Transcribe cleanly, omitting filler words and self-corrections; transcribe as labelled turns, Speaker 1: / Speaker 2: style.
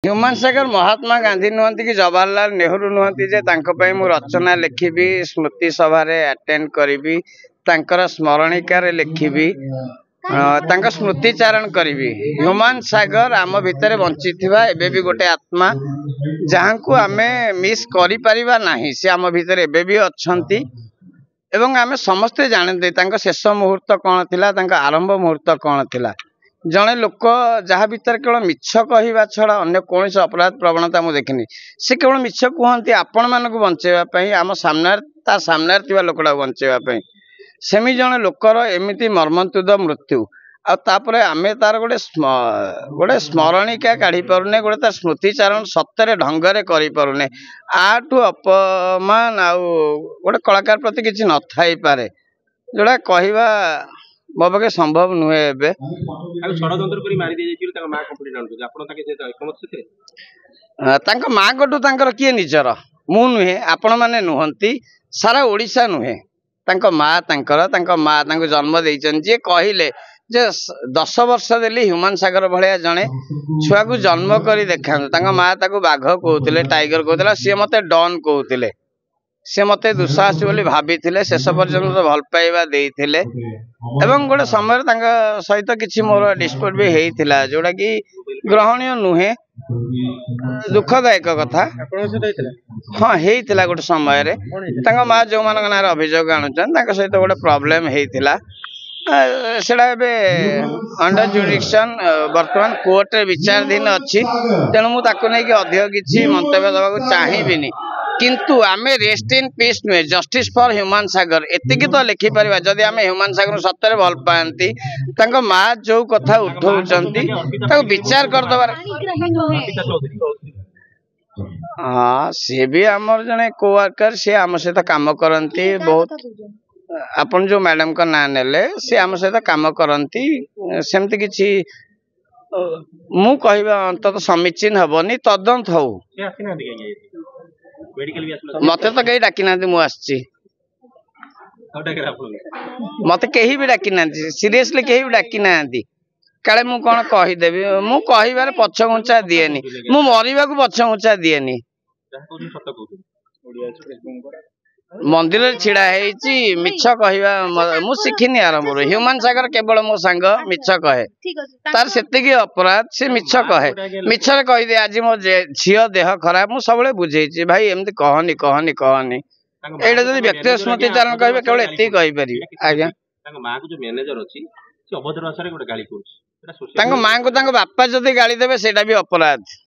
Speaker 1: Human सागर महात्मा गांधी नुहति कि जवाहरलाल नेहरू नुहति जे तांको पई मु रचना लिखिबी स्मृति सभा रे अटेंड करिबी तांकर स्मरणिका रे लिखिबी तांका स्मृति चारण करिबी। ह्यूमन सागर आम भितर बंचिथिबा एबे भी गोटे आत्मा जहां को आमे मिस करि परिबा नाही से आम भितर एबे भी अछंती एवं आमे समस्ते जानते तांका शेष मुहूर्त कौन थिला तांका आरंभ मुहूर्त कौन थिला। जड़े लोक जहाँ भीतर केवल मिछ कहवा छड़ा अन्य कौन अपराध प्रवणता मुझे देखनी से केवल मिछ कहती आपण मानक बंचेवाई आम सामने लोकटा बंचेवाई सेमी जड़े लोकर एमती मर्मन्तुद मृत्यु आतापर आम तार गोटे स्मरणिका काढ़ी पारुने गोटे तार स्मृतिचारण सत्य ढंगरे करें आठू अपमान आउ गोटे कलाकार प्रति किसी न थाई पारे जोड़ा कहवा मो पाखे संभव नुहे। माँ कटू किए निजर मु नुहे आपण मैंने नुहति सारा ओडिशा नुहे माँ जन्म देइचन जे कहले जे 10 वर्ष देली ह्यूमन सागर भाया जड़े छुआ को जन्म कर देखा माँ ताको बाघ कहते टाइगर कहते सी मत डन कहते सी मत दुस्साहसी बोली भाभी शेष पर्यंत भल पाइबा देइथिले एवं गोटे समय सहित किसी मोर डिस्प्यूट भी होता जोड़ा कि ग्रहणीय नुहे दुखदायक कथा हाँ होता गोटे समय माँ जो मान ना अभियोग आणुचन सहित गोटे प्रोब्लेम होता सेटा अंडर जुडिक्शन बर्तमान कोर्ट रे विचाराधीन अच्छी तेणु मुझे अधिक किसी मंतव्य दवा चाहिए किंतु आमे रेस्ट इन पीस नुहे जस्टिस फॉर ह्यूमन सागर एतिकी तो लिखिपर जदि आम ह्यूमन सागर सत्य भल पाती माँ जो कथा उठाउछंती विचार करदबार हाँ सी भी आमर जने कोवर्कर सी आम सहित काम करती बहुत आपन जो मैडम का ना नेले सी आम सहित काम करती सेमती किसी मु कहबा अंत समीचीन हेनी तदंत हो मत तो कहीं डाकी ना मुझे मत कहीं भी डाकी ना सीरियसली कहीं भी डाकी ना काले मु कौन कहीदेवी मु कह पछघुंचा दिएनी मु मरवा को पछघुंचा दिएनी मंदिर छिड़ा मिछ कहवा मु शिखिनी आरंभ ह्यूमन सागर केवल मो सांग मिछ कहे तार से अपराध से मिछ कहे मिछरे कहीदे आज मो झील देह खराब मु सब बुझे भाई एमती कहनी कहनी कहनी एटा जब व्यक्ति स्मृति चारण कहे केवल एति कहीपरि आज्ञा माँ को बापा जदि गाली देवे सेटा भी अपराध।